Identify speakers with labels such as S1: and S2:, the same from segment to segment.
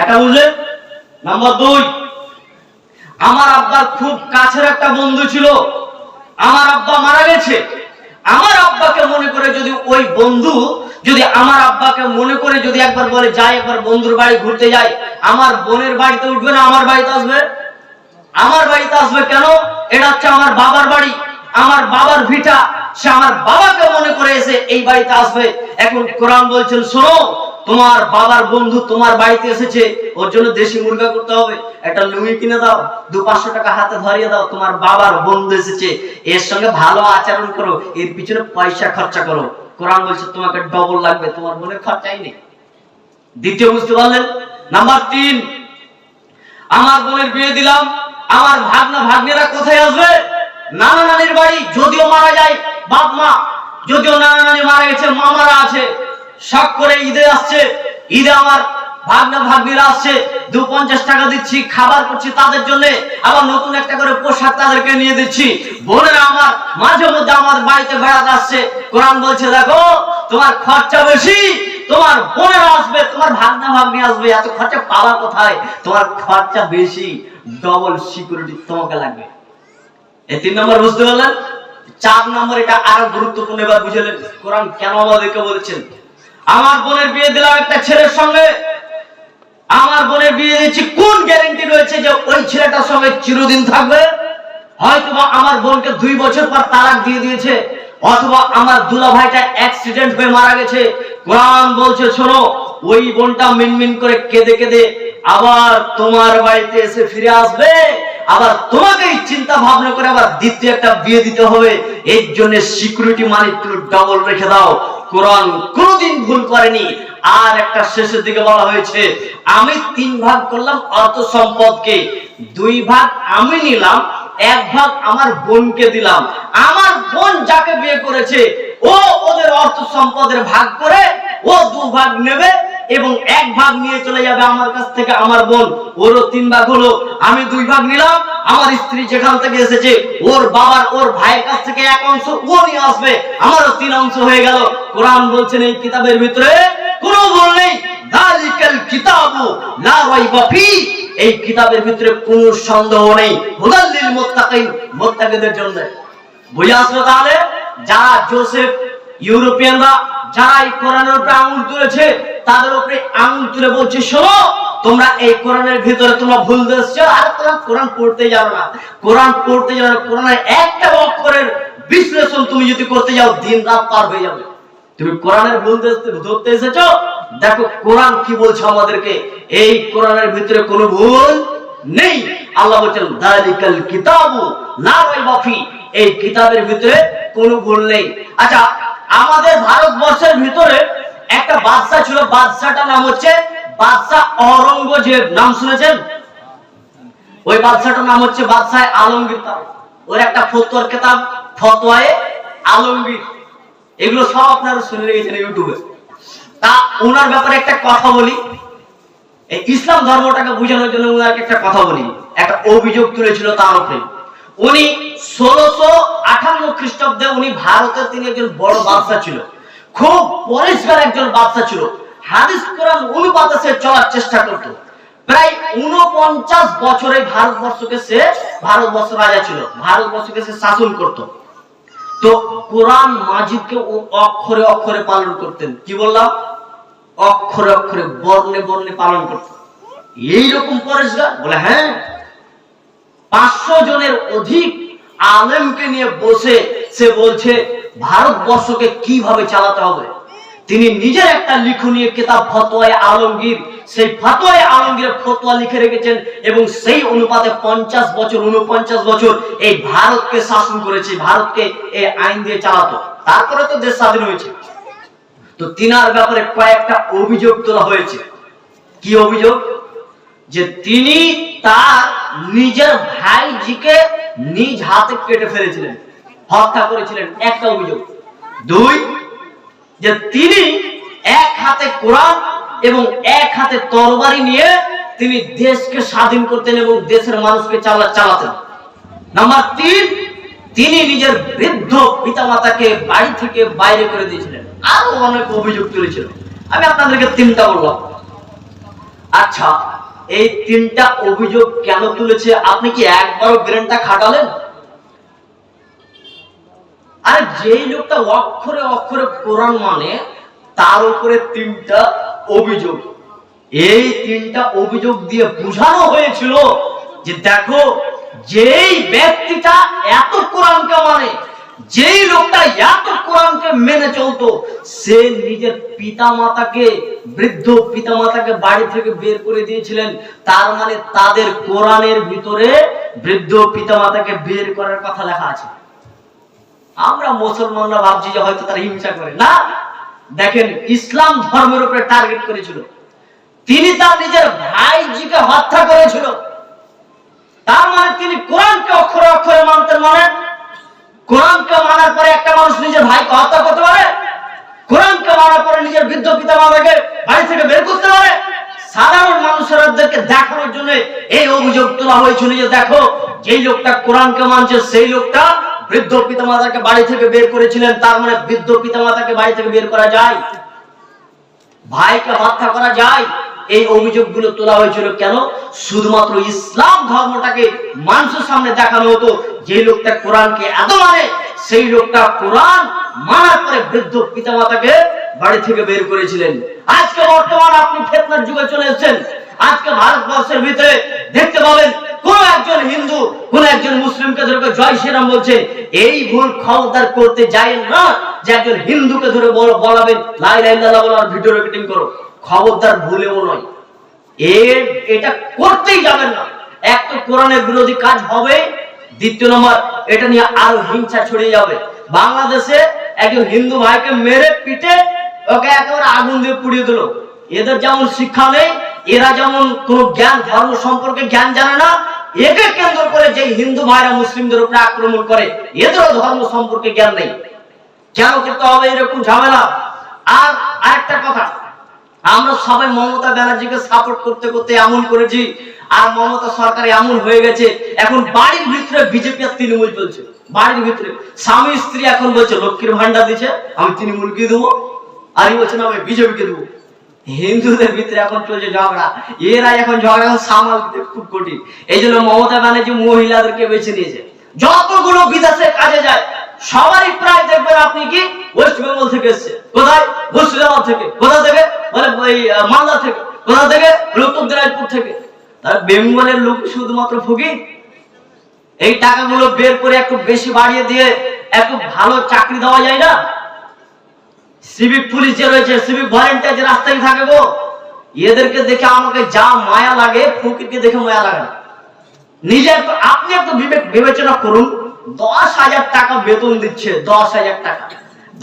S1: এটা বুঝলেন। নাম্বার 2, আমার আব্বার খুব কাছের একটা বন্ধু ছিল, আমার আব্বা মারা গেছে। আমার আব্বাকে মনে করে যদি ওই বন্ধু যদি আমার আব্বাকে মনে করে যদি একবার বলে যাই একবার বন্ধুর বাড়ি ঘুরতে যাই, আমার বোনের বাড়িতে উঠবে না, আমার বাড়িতে আসবে। আমার বাড়িতে আসবে কেন? এটা হচ্ছে আমার বাবার বাড়ি, আমার বাবার ভিটা, সে আমার বাবাকে মনে করে এসে এই বাড়িতে আসবে। এখন কোরআন বলছেন শোনো, তোমার বাবার বন্ধু তোমার বাড়িতে এসেছে, ওর জন্য দেশি মুরগা করতে হবে, একটা লুঙ্গি কিনে দাও, 200-500 টাকা হাতে ধরিয়ে দাও, তোমার বাবার বন্ধু এসেছে, এর সঙ্গে ভালো আচরণ করো, এর পিছনে পয়সা খরচা করো। কোরআন বলছে তোমাকে ডবল লাগবে, তোমার বোনের খরচাই নেই। দ্বিতীয় বুঝতে পারলেন। নাম্বার 3, আমার বোনের বিয়ে দিলাম, আমার ভাগনা ভাগ্নেরা কোথায় আসবে? নানা নানির বাড়ি। যদিও মারা যায় বাপ মা, যদিও নানা নানি মারা গেছে, মামারা আছে, শখ করে ঈদে আসছে, ঈদে আমার ভাগনা ভাগ্নিরা আসছে, 250 টাকা দিচ্ছি, খাবার করছি তাদের জন্য, আবার নতুন একটা করে পোশাক তাদেরকে নিয়ে দিচ্ছি। বোনেরা আমার মাঝে মধ্যে আমার বাড়িতে বেড়াতে আসছে। কোরআন বলছে দেখো তোমার খরচা বেশি, তোমার বোনেরা আসবে, তোমার ভাগনা ভাগ্নি আসবে, এত খরচা পাওয়া কোথায়? তোমার খরচা বেশি, ডবল সিকিউরিটি তোমাকে লাগবে। এই 3 নম্বর বুঝতে পারলেন। 4 নম্বর, এটা আরো গুরুত্বপূর্ণ, এবার বুঝলেন কোরআন কেন আমাদেরকে বলছেন। আমার বোনের বিয়ে দিলাম একটা ছেলের সঙ্গে, আমার বোনের বিয়ে দিচ্ছি, কোন গ্যারান্টি রয়েছে যে ওই ছেলেটার সঙ্গে চিরদিন থাকবে? হয়তোবা আমার বোনকে 2 বছর পর তালাক দিয়ে দিয়েছে, অথবা আমার দুলা ভাইটা অ্যাক্সিডেন্ট হয়ে মারা গেছে। কোরআন বলছে শোনো, ওই বোনটা মিনমিন করে কেঁদে কেঁদে আবার তোমার বাড়িতে এসে ফিরে আসবে, আবার তোমাকেই চিন্তা ভাবনা করে আবার দ্বিতীয় একটা বিয়ে দিতে হবে। এর জন্য সিকিউরিটি মানি তুমি ডবল রেখে দাও। কোরআন কোনদিন ভুল করেনি। আর একটা শেষের দিকে বলা হয়েছে আমি 3 ভাগ করলাম অর্থ সম্পদকে, 2 ভাগ আমি নিলাম, 1 ভাগ আমার বোনকে দিলাম। আমার বোন যাকে বিয়ে করেছে ও ওদের অর্থ সম্পদের ভাগ করে ও 2 ভাগ নেবে এবং 1 ভাগ নিয়ে চলে যাবে আমার কাছ থেকে। আমার বোন, ওরও 3 ভাগ হলো, আমি 2 ভাগ নিলাম, আমার স্ত্রী যেখান থেকে এসেছে ওর বাবার ওর ভাইয়ের কাছ থেকে 1 অংশ ও নিয়ে আসবে, আমারও 3 অংশ হয়ে গেল। কোরআন বলছেন এই কিতাবের ভিতরে কোনো ভুল নেই, যালিকাল কিতাবু লা রাইবা ফি, এই কিতাবের ভিতরে কোনো সন্দেহ নেই, হুদাল লিল মুত্তাকিন, মুত্তাকিদের জন্য। বুঝে আসলো তাহলে? যারা জোসেফ ইউরোপিয়ানরা যারা এই কোরআনের উপরে আঙুল তুলেছে, তাদের উপরে আঙুল তুলে বলছে শোনো তোমরা এই কোরআনের ভিতরে তোমরা ভুল দেখছো, আর তোমরা কোরআন পড়তে যাও না, কোরআন পড়তে যাও না, কোরআনের একটা অক্ষরের বিশ্লেষণ তুমি যদি করতে যাও দিন রাত পার হয়ে যাবে। তুমি কোরআনের ভুল ধরতে এসেছো, দেখো কোরআন কি বলছে আমাদেরকে, এই কোরআনের ভিতরে কোনো ভুল নেই। আল্লাহ বলেন যালিকাল কিতাবু লা রাইবা ফি, এই কিতাবের ভিতরে কোনো ভুল নেই। আচ্ছা, আমাদের ভারতবর্ষের ভিতরে একটা বাদশা ছিল, বাদশাটার নাম হচ্ছে বাদশা অরঙ্গজেব, নাম শুনেছেন? ওই বাদশাটার নাম হচ্ছে বাদশাহ আলমগীর। ওর একটা ফতোয়ার কিতাব ফতোয়ায়ে আলমগীর, এগুলো সব আপনারা শুনে রেখেছেন ইউটিউবে। তা ওনার ব্যাপারে একটা কথা বলি, এই ইসলাম ধর্মটাকে বোঝানোর জন্য ওনাকে একটা কথা বলি। একটা অভিযোগ তুলেছিল তার উপরে। উনি 1658 খ্রিস্টাব্দে উনি ভারতের তিনি একজন বড় বাদশা ছিল, খুব পরিষ্কার একজন বাদশা ছিল, হাদিস কোরআন অনুপাতে সে চলার চেষ্টা করত। প্রায় 49 বছরে ভারতবর্ষ রাজা ছিল, ভারতবর্ষকে সে শাসন করত। তো কোরআন মাজিদকে ও অক্ষরে অক্ষরে পালন করতেন। কি বললাম? অক্ষরে অক্ষরে বর্ণে বর্ণে পালন করতেন। এইরকম পরিষ্কার বলে হ্যাঁ, 500 জনের অধিক আলেমকে নিয়ে বসে সে বলছে ভারতবর্ষকে কিভাবে চালাতে হবে। তিনি নিজের একটা লিখনীয় কিতাব ফতোয়ায়ে আলমগীর, সেই ফতোয়ায়ে আলমগীরের ফতোয়া লিখে রেখেছেন এবং সেই অনুপাতে 49 বছর এই ভারতকে শাসন করেছে, ভারতকে এই আইন দিয়ে চালাতো। তারপরে তো দেশ স্বাধীন হয়েছে। তো তিনার ব্যাপারে কয়েকটা অভিযোগ তোলা হয়েছে। কি অভিযোগ? যে তিনি তার নিজের ভাইজিকে নিজ হাতে কেটে ফেলেছিলেন, হত্যা করেছিলেন, একটা অভিযোগ। 2, যে তিনি এক হাতে কোরআন এবং এক হাতে তরবারি নিয়ে তিনি দেশকে স্বাধীন করতেন এবং দেশের মানুষকে চালাতেন। নাম্বার 3, তিনি নিজের বৃদ্ধ পিতামাতাকে বাড়ি থেকে বাইরে করে দিয়েছিলেন। আরো অনেক অভিযোগ তুলেছিলেন। আমি আপনাদেরকে 3টা বললাম। আচ্ছা, এই তিনটা অভিযোগ কেন তুলেছে আপনি কি একবারও ব্রেনটা খাটালেন? আর যেই লোকটা অক্ষরে অক্ষরে কোরআন মানে, তার উপরে তিনটা অভিযোগ। এই তিনটা অভিযোগ দিয়ে বোঝানো হয়েছিল যে দেখো, যেই ব্যক্তিটা এত কোরআনকে মানে, যেই লোকটা এত কোরআনকে মেনে চলতো, সে নিজের পিতামাতাকে, বৃদ্ধ পিতামাতাকে বাড়ি থেকে বের করে দিয়েছিলেন। তার মানে তাদের কোরআনের ভিতরে বৃদ্ধ পিতামাতাকে বের করার কথা লেখা আছে। আমরা মুসলমানরা ভাবছি যে হয়তো তারা হিংসা করে, না। দেখেন, ইসলাম ধর্মের উপরে টার্গেট করেছিল। তিনি তার নিজের ভাইজিকে হত্যা করেছিল। তার মানে তিনি কোরআনকে অক্ষরে অক্ষরে মানতেন। মানে কোরআনকে মানার পরে একটা মানুষ নিজের ভাইকে হত্যা করতে পারে? কোরআনকে মানার পরে নিজের বৃদ্ধ পিতামাতাকে বাড়ি থেকে বের করতে পারে? সাধারণ মানুষদেরকে দেখানোর জন্য এই অভিযোগ তোলা হয়েছিল যে দেখো, যেই লোকটা কোরআনকে মানছে সেই লোকটা বৃদ্ধ পিতামাতাকে বাড়ি থেকে বের করেছিলেন। তার মানে বৃদ্ধ পিতামাতাকে বাড়ি থেকে বের করা যায়, ভাইকে হত্যা করা যায়। এই অভিযোগগুলো তোলা হয়েছিল কেন? শুধুমাত্র ইসলাম ধর্মটাকে মানুষের সামনে দেখানো হতো। যে লোকটা কোরআনকে এত মানে, সেই লোকটা কোরআন মানার পরে বৃদ্ধ পিতামাতাকে বাড়ি থেকে বের করেছিলেন। আজকে বর্তমান আপনি ফিতনার যুগে চলে এসেছেন। আজকে ভারতবর্ষের ভিতরে দেখতে পাবেন কোন একজন হিন্দু কোন একজন মুসলিমকে ধরে জয় শ্রীরাম বলছে। এই ভুল খবরদার করতে যায়েন না যে একজন হিন্দুকে ধরে বলাবেন লা ইলাহা ইল্লাল্লাহ বলার ভিডিও রেকর্ডিং করো। খবরদার, ভুলেও নয়, এটা করতেই যাবেন না। এক তো কোরআনের বিরোধী কাজ হবে, দ্বিতীয় নম্বর এটা নিয়ে আরো হিংসা ছড়িয়ে যাবে। বাংলাদেশে একজন হিন্দু ভাইকে মেরে পিটে ওকে একেবারে আগুন দিয়ে পুড়িয়ে দিল। এদের যেমন শিক্ষা নেই, এরা যেমন কোন জ্ঞান, ধর্ম সম্পর্কে জ্ঞান জানে না, একে কেন্দ্র করে যে হিন্দু ভাইরা মুসলিমদের উপরে আক্রমণ করে, এদেরও ধর্ম সম্পর্কে জ্ঞান নেই। কেন করতে হবে এরকম ঝামেলা? আর আরেকটা কথা, আমরা সবাই মমতা ব্যানার্জিকে সাপোর্ট করতে করতে এমন করেছি, আর মমতা সরকার এমন হয়ে গেছে, এখন বাড়ির ভিতরে বিজেপি আর তৃণমূল চলছে। বাড়ির ভিতরে স্বামী স্ত্রী এখন বলছে লক্ষ্মীর ভান্ডার দিচ্ছে, আমি তৃণমূলকে দেবো, আর বলছে না আমি বিজেপিকে দেবো। হিন্দুদের ভিতরে এখন চলছে ঝগড়া। এরা এখন ঝগড়া সামাল দিতে খুব কঠিন। এই জন্য মমতা ব্যানার্জি মহিলাদেরকে বেছে নিয়েছে। যতগুলো বিদেশে কাজে যায় সবারই প্রায় দেখবেন আপনি কি ওয়েস্ট বেঙ্গল থেকে এসছে। কোথায়? মুর্শিদাবাদ থেকে। কোথা থেকে? বলে মালদা থেকে। কোথা থেকে? উত্তর দিনাজপুর থেকে। তার বেঙ্গলের লোক শুধুমাত্র ফকির। এই টাকাগুলো বের করে একটু বেশি বাড়িয়ে দিয়ে একটু ভালো চাকরি দেওয়া যায় না? সিভিক পুলিশ যে রয়েছে, সিভিক ভলেন্টিয়ার যে রাস্তায় থাকে গো, এদেরকে দেখে আমাকে যা মায়া লাগে, ফকিরকে দেখে মায়া লাগে না। নিজে আপনি একটু বিবেচনা করুন, 10,000 টাকা বেতন দিচ্ছে। 10,000 টাকা,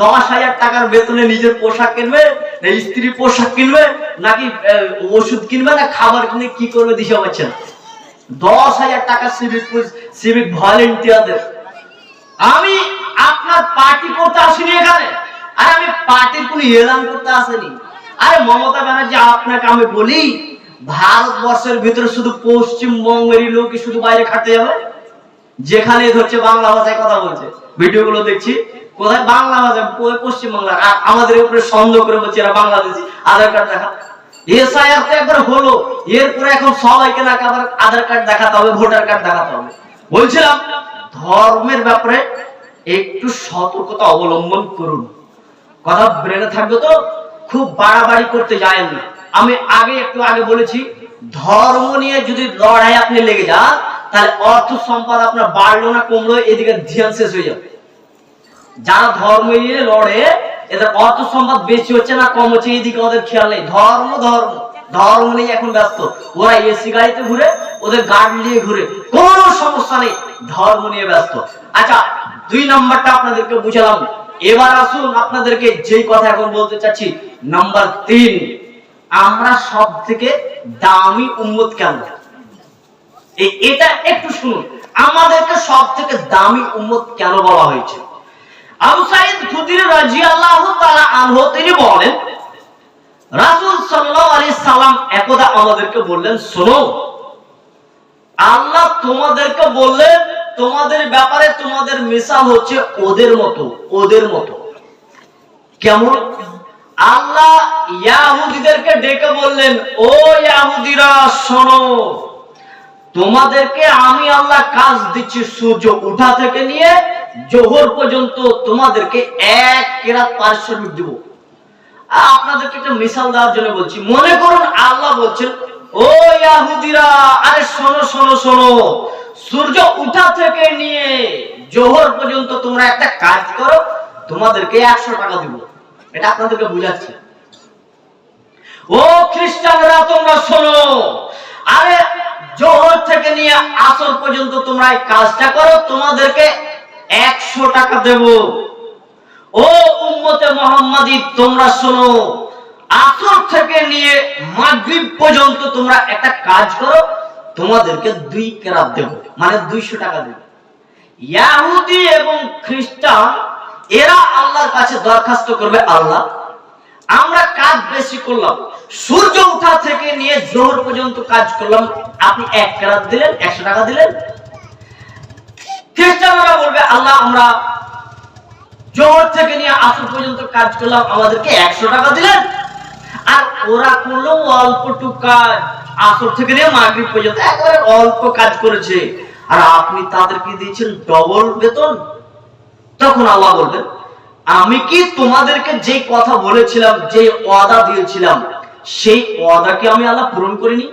S1: 10,000 টাকার বেতনে নিজের পোশাক কিনবে, না স্ত্রী পোশাক কিনবে, নাকি ওষুধ কিনবে, না খাবার কিনে কি করবে দিশা পাচ্ছে না। 10,000 টাকা সিভিক ভলেন্টিয়ারদের। আমি আপনার পার্টি করতে আসিনি এখানে, আর আমি পার্টির কোন এলান করতে আসেনি। আরে মমতা ব্যানার্জি, আপনাকে আমি বলি, ভারতবর্ষের ভিতরে শুধু পশ্চিমবঙ্গেরই লোকই শুধু বাইরে খাটতে যাবে, যেখানে হচ্ছে বাংলা ভাষায় কথা বলছে। ভিডিওগুলো দেখছি, কোথায় বাংলা ভাষায়, পশ্চিমবাংলার। আমাদের উপরে সন্দেহ করে বলছে এরা বাংলাদেশি। আধার কার্ড দেখা, এসআইআর তো একবার হলো, এরপরে এখন সবাইকে নাকি আবার আধার কার্ড দেখাতে হবে, ভোটার কার্ড দেখাতে হবে। বলছিলাম ধর্মের ব্যাপারে একটু সতর্কতা অবলম্বন করুন। কথা ব্রেনে থাকবে তো, খুব বাড়াবাড়ি করতে যায়েন না। আমি একটু আগে বলেছি, ধর্ম নিয়ে যদি লড়াই আপনি লেগে যান, তাহলে অর্থ সম্পদ আপনার বাড়লো না কমলো, এদিকে ধ্যান শেষ হয়ে যাবে। যারা ধর্ম নিয়ে লড়ে, এদের অর্থ সম্পদ বেশি হচ্ছে না কম হচ্ছে, এদিকে ওদের খেয়াল নেই। ধর্ম নিয়ে এখন ব্যস্ত। ওরা এসি গাড়িতে ঘুরে, ওদের গাড়ি নিয়ে ঘুরে, কোনো সমস্যা নেই, ধর্ম নিয়ে ব্যস্ত। আচ্ছা, 2 নম্বরটা আপনাদেরকে বুঝালাম। এবার আসুন আপনাদেরকে যেই কথা এখন বলতে চাচ্ছি, নাম্বার 3, আমরা সব থেকে দামি উম্মত কেন? এটা একটু শুনুন, আমাদেরকে সব থেকে দামি উম্মত কেন বলা হয়েছে? আবু সাঈদ খুদরি রাদিয়াল্লাহু তাআলা আনহু তিনি বলেন, রাসূল সাল্লাল্লাহু আলাইহি সাল্লাম একদা আমাদেরকে বললেন, শোনো, আল্লাহ তোমাদেরকে বললেন তোমাদের ব্যাপারে তোমাদের মিসাল হচ্ছে ওদের মতো। কেমন? আল্লাহ ইহুদিদেরকে ডেকে বললেন, ও ইহুদিরা শোনো, তোমাদেরকে আমি আল্লাহ কাজ দিচ্ছি সূর্য ওঠা থেকে নিয়ে জোহর পর্যন্ত তোমাদেরকে এক কেরাত পারিশ্রমিক দেব। আপনাদেরকে একটা মিসাল দেওয়ার জন্য বলছি, মনে করুন আল্লাহ বলছেন, ও ইহুদিরা, আরে শোনো শোনো শোনো, সূর্য ওঠা থেকে নিয়ে জোহর পর্যন্ত তোমরা একটা কাজ করো, তোমাদেরকে 100 টাকা দিব। এটা আপনাদেরকে বুঝাচ্ছি। ও খ্রিস্টানরা তোমরা শোনো, আরে জোহর থেকে নিয়ে আসর পর্যন্ত তোমরা এই কাজটা করো, তোমাদেরকে 100 টাকা দেব। ও উম্মতে মুহাম্মাদি তোমরা শোনো, আসর থেকে নিয়ে মাগরিব পর্যন্ত তোমরা একটা কাজ করো, তোমাদেরকে 2 কেরাত দেব, মানে 200 টাকা দেব। ইহুদি এবং খ্রিস্টান এরা আল্লাহর কাছে দরখাস্ত করবে, আল্লাহ আমরা কাজ বেশি করলাম, সূর্য ওঠা থেকে নিয়ে জোহর পর্যন্ত কাজ করলাম, আপনি 1 কেরাত দিলেন, 100 টাকা দিলেন। খ্রিস্টানরা বলবে, আল্লাহ আমরা জোহর থেকে নিয়ে আসর পর্যন্ত কাজ করলাম, আমাদেরকে 100 টাকা দিলেন। আর ওরা করলো অল্পটুকু কাজ, আসর থেকে নিয়ে মাগরিব পর্যন্ত একেবারে অল্প কাজ করেছে, আর আপনি তাদেরকে দিয়েছেন ডবল বেতন। তখন আল্লাহ বলবেন, আমি কি তোমাদেরকে যে কথা বলেছিলাম, যে ওয়াদা দিয়েছিলাম, সেই ওয়াদাকে আমি আল্লাহ পূরণ করিনি?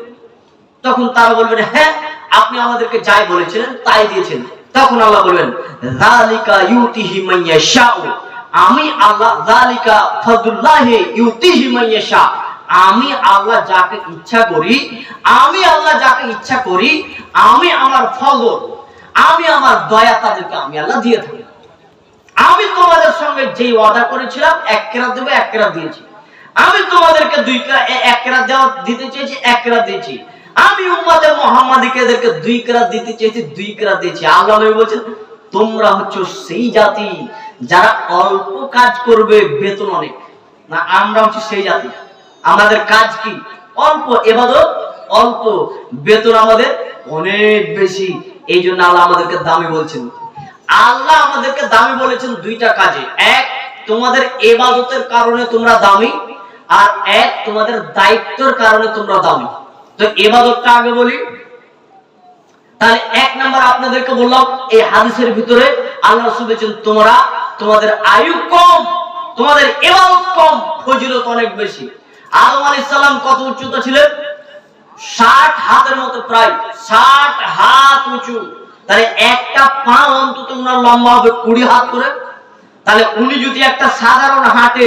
S1: তখন তারা বলবেন, হ্যাঁ আপনি আমাদেরকে যাই বলেছিলেন তাই দিয়েছেন। তখন আল্লাহ বলবেন, যালিকা ইউতিহি মান ইয়াশাউ, আমি আল্লাহ, যালিকা ফাদলুল্লাহি ইউতিহি মান ইয়াশা, আমি আল্লাহ যাকে ইচ্ছা করি, আমি আল্লাহ যাকে ইচ্ছা করি, আমি আমার ফজল, আমি আমার দয়া তাদেরকে আমি আল্লাহ দিয়ে থাকি। আমি তোমাদের সঙ্গে যে ওয়াদা করেছিলাম 1 কেরাত দেব, 1 কেরাত দিয়েছি। আমি তোমাদেরকে 1 কেরাত দিতে চেয়েছি, 1 কেরাত দিয়েছি। আমি উম্মতে মুহাম্মাদিকে এদেরকে 2 কেরাত দিতে চেয়েছি, 2 কেরাত দিয়েছি। আল্লাহ নবী বলেছেন, তোমরা হচ্ছে সেই জাতি যারা অল্প কাজ করবে, বেতন অনেক। না, আমরা হচ্ছে সেই জাতি, আমাদের কাজ কি? অল্প, ইবাদত অল্প, বেতন আমাদের অনেক বেশি। এই জন্য আল্লাহ আমাদেরকে দামি বলছেন। আল্লাহ আমাদেরকে দামি বলেছেন 2টা কাজে, এক তোমাদের ইবাদতের কারণে তোমরা দামি, আর এক তোমাদের দায়িত্বের কারণে তোমরা দামি। তো ইবাদতটা আগে বলি। তাহলে 1 নাম্বার আপনাদেরকে বললাম, এই হাদিসের ভিতরে আল্লাহ রাসূল বলেছেন, তোমরা তোমাদের আয়ু কম, তোমাদের ইবাদত কম, ফজিলত অনেক বেশি। আদম আলাইহিস সালাম কত উচ্চতা ছিলেন? 60 হাতের মতো, প্রায় 60 হাত উঁচু। তাহলে একটা পা অন্তত উনার লম্বা হবে 20 হাত করে। তাহলে উনি যদি একটা সাধারণ হাটে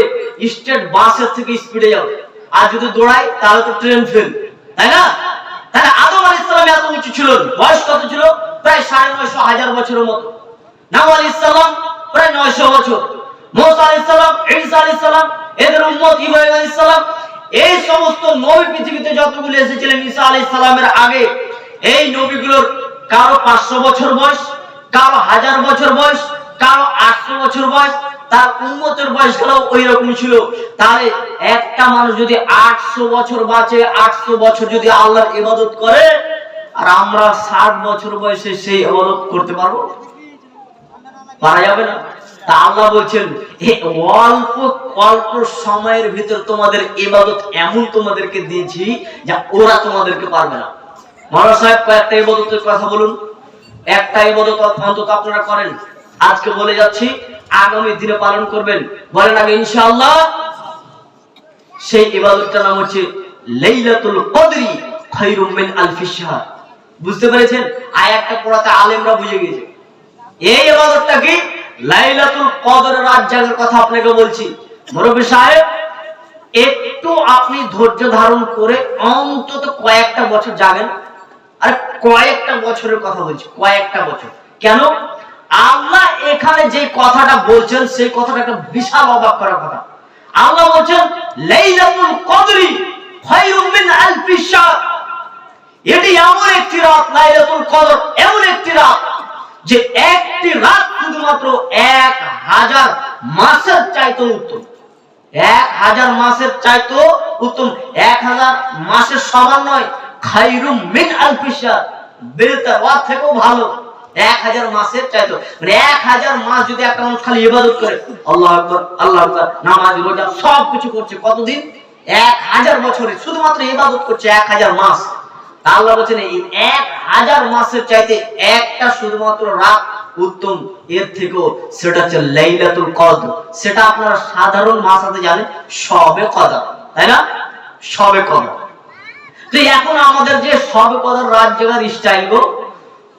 S1: স্টেট বাসের থেকে স্পিডে যাবে, আর যদি দৌড়ায় তাহলে তো ট্রেন ফেল, তাই না? তাহলে আদম আলাইহিস সালাম এত উঁচু ছিলেন, বয়স কত ছিল? প্রায় 950,000 বছরের মতো। নূহ আলাইহিস সালাম প্রায় 900 বছর। মুসা আলাইহিস সালাম, ঈসা আলাইহিস সালাম, এদের উম্মত ইব্রাহিম আলাইহিস সালাম, এই সমস্ত নবী পৃথিবীতে যতগুলো এসেছিলেন ঈসা আলাইহিস সালামের আগে, এই নবীগুলোর কারো 500 বছর বয়স, কারো 1000 বছর বয়স, কারো 800 বছর বয়স। তার উম্মতের বয়স গুলো ওই রকম ছিল। তাহলে একটা মানুষ যদি 800 বছর বাঁচে, 800 বছর যদি আল্লাহর ইবাদত করে, আর আমরা 60 বছর বয়সে সেই ইবাদত করতে পারবো? পারা যাবে না। তা আল্লাহ বলছেন, এই অল্প অল্প সময়ের ভিতর তোমাদের ইবাদত এমন তোমাদেরকে দিয়েছি যা ওরা তোমাদেরকে পারবে না। মাওলানা সাহেব কয়েকটা ইবাদতের কথা বলুন। একটা ইবাদত অন্তত আপনারা করেন, আজকে বলে যাচ্ছি, আগামী দিনে পালন করবেন, বলেন আগে ইনশাআল্লাহ। সেই ইবাদতটার নাম হচ্ছে লাইলাতুল কদরি খায়রুম মিন আলফি শাহর। বুঝতে পেরেছেন? আয়াতটা পড়াতে আলেমরা বুঝে গেছে। এই ইবাদতটা কি? লাইলাতুল কদর, রাত জাগার কথা আপনাকে বলছি। মুরব্বি সাহেব, একটু আপনি ধৈর্য ধারণ করে অন্তত কয়েকটা বছর জাগেন। আরে কয়েকটা বছরের কথা বলছি, কয়েকটা বছর। কেন? আল্লাহ এখানে যে কথাটা বলছেন, সেই কথাটা একটা বিশাল অবাক করার কথা। আল্লাহ বলছেন লাইলাতুল কদরি খায়রুম মিন আলফি শাহর। এটি এমন একটি রাত, লাইলাতুল কদর এমন একটি রাত যে একটি রাত শুধুমাত্র 1000 মাসের চাইতে উত্তম। 1000 মাসের চাইতে উত্তম। 1000 মাসের সমান নয়, খায়রুম মিন আলফি শাহর, বেহতর, ওর থেকেও ভালো। 1000 মাসের চাইতো, মানে 1000 মাস যদি একটা মানুষ খালি ইবাদত করে, আল্লাহু আকবার আল্লাহু আকবার, নামাজ রোজা সব কিছু করছে, কতদিন? 1000 বছরে শুধুমাত্র ইবাদত করছে 1000 মাস। আল্লাহ বলেন এই 1000 মাসের চাইতে একটা শুধুমাত্র রাত উত্তম এর থেকেও, সেটা হচ্ছে লাইলাতুল কদর। সেটা আপনারা সাধারণ ভাষাতে জানেন শবে কদর, তাই না? শবে কদর। তো এখন আমাদের যে শবে কদর রাত জাগার স্টাইল গো,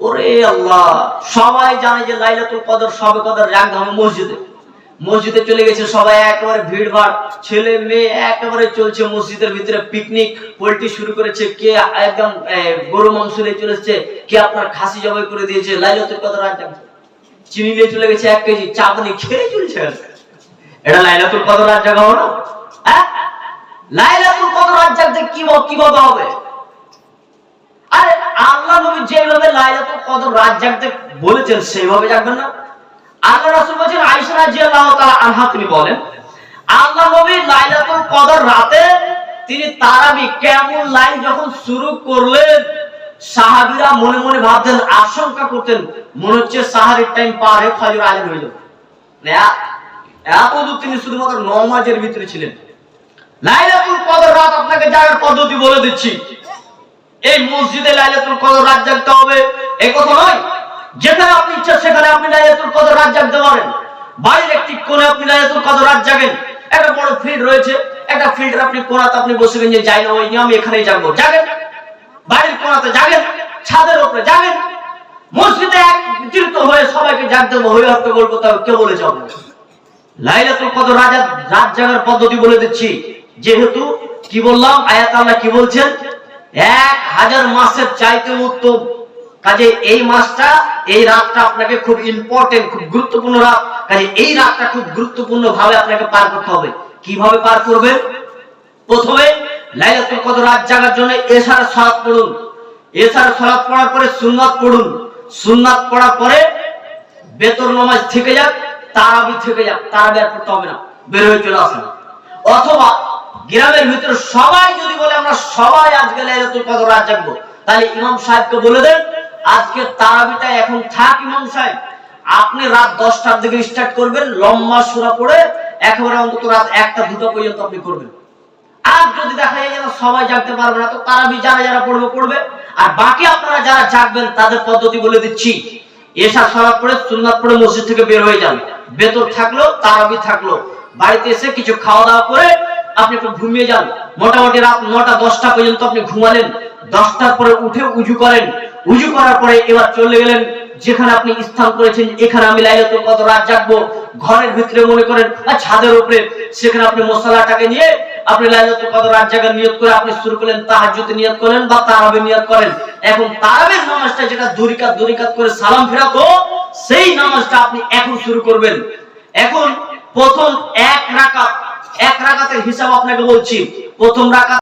S1: ওরে আল্লাহ, সবাই জানে যে লাইলাতুল কদর শবে কদর রাখতে হবে মসজিদে। মসজিদে চলে গেছে সবাই, একেবারে ভিড় ভাড়, ছেলে মেয়ে একেবারে চলছে মসজিদের ভিতরে, পিকনিক পোল্ট্রি শুরু করেছে, কে একদম গরু মাংস নিয়ে চলে এসেছে, কে আপনার খাসি জবাই করে দিয়েছে, লাইলাতুল কদর রাত জাগছে, চিনি নিয়ে চলে গেছে 1 কেজি, চাঁদনি খেয়ে চলছে। এটা লাইলাতুল কদর রাত জাগা হলো? হ্যাঁ, লাইলাতুল কদর রাত জাগতে কিভাবে হবে? আরে আল্লাহ নবী যেভাবে লাইলাতুল কদর রাত জাগতে বলেছেন সেইভাবে জাগবেন না? আল্লাহ রাসূল বলেন, আয়েশা রাদিয়াল্লাহু তাআলা আনহা তিনি বলেন, আল্লাহ নবী লাইলাতুল কদর রাতে তিনি তারাবি কিয়ামুল লাইল যখন শুরু করলেন, সাহাবীরা মনে মনে ভাবতেন, আশঙ্কা করতেন, মনে হচ্ছে সাহারির টাইম পার হয়ে ফজর আযান হয়ে যাবে। এতদূর তিনি শুধুমাত্র নামাজের ভিতরে ছিলেন। লাইলাতুল কদর রাত আপনাকে জাগার পদ্ধতি বলে দিচ্ছি। এই মসজিদে লাইলাতুল কদর রাত জাগতে হবে এই কথা নয়, যেখানে আপনি ইচ্ছা সেখানে আপনি লাইলাতুল কদর রাত জাগতে পারেন। বাড়ির একটি কোণে আপনি লাইলাতুল কদর রাত জাগেন, একটা বড় ফিল্ড রয়েছে, একটা ফিল্ডের আপনি কোণাতে আপনি বসে গেছেন, যে যাই না ওই নিয়ে আমি এখানেই জাগবো, জাগেন। বাড়ির কোণাতে জাগেন, ছাদের উপরে জাগেন। মসজিদে একত্রিত হয়ে সবাইকে জাগতে হয়ে হট্টগোল করতে হবে, কে বলেছে আপনাকে? লাইলাতুল কদর রাত জাগার পদ্ধতি বলে দিচ্ছি। যেহেতু কি বললাম, আয়াত আল্লাহ কি বলছেন, 1000 মাসের চাইতে উত্তম, কাজে এই মাসটা, এই রাতটা আপনাকে খুব ইম্পর্টেন্ট, খুব গুরুত্বপূর্ণ রাত। কাজে এই রাতটা খুব গুরুত্বপূর্ণ ভাবে আপনাকে পার করতে হবে। কিভাবে পার করবেন? প্রথমে লাইলাতুল কদর রাত জাগার জন্য এশার সালাত পড়ুন। এশার সালাত পড়ার পরে সুন্নাত পড়ুন। সুন্নাত পড়ার পরে বেতর নামাজ থেকে যাক, তারাবি থেকে যাক, তারাবি আর পড়তে হবে না, বের হয়ে চলে আসেন। অথবা গ্রামের ভিতরে সবাই যদি বলে আমরা সবাই আজকে লাইলাতুল কদর রাত জাগবো, তাহলে ইমাম সাহেবকে বলে দেন আজকে তারাবিটা এখন থাক ইমাম সাহেব, আপনি রাত 10টার দিকে স্টার্ট করবেন, লম্বা সূরা পড়ে একেবারে অন্তত রাত 1টা-2টা পর্যন্ত আপনি করবেন। আর যদি দেখা যায় যেন সবাই জাগতে পারবে না, তো তারাবি যারা পড়বে। আর বাকি আপনারা যারা জাগবেন তাদের পদ্ধতি বলে দিচ্ছি। এশা সালাত পড়ে সুন্নাত পড়ে মসজিদ থেকে বের হয়ে যান, বেতর থাকলো তারাবি থাকলো, বাড়িতে এসে কিছু খাওয়া দাওয়া করে আপনি একটু ঘুমিয়ে যান। মোটামুটি রাত 9টা-10টা পর্যন্ত আপনি ঘুমালেন। 10টার পরে উঠে উজু করেন। উজু করার পরে এবার চলে গেলেন যেখানে আপনি স্থান করেছেন, এখানে আমি লাইলাতুল কদর রাত জাগবো। ঘরের ভিতরে মনে করেন ছাদের উপরে, সেখানে আপনি মশলাটাকে নিয়ে আপনি লাইলাতুল কদর রাত জাগার নিয়ত করে আপনি শুরু করলেন, তাহাজ্জুদ নিয়ত করেন বা তারাবির নিয়ত করেন। এখন তারাবির নামাজটা যেটা দুরিকাত করে সালাম ফেরাতো, সেই নামাজটা আপনি এখন শুরু করবেন। এখন প্রথম এক রাকাতের হিসাব আপনাকে বলছি। প্রথম রাকাত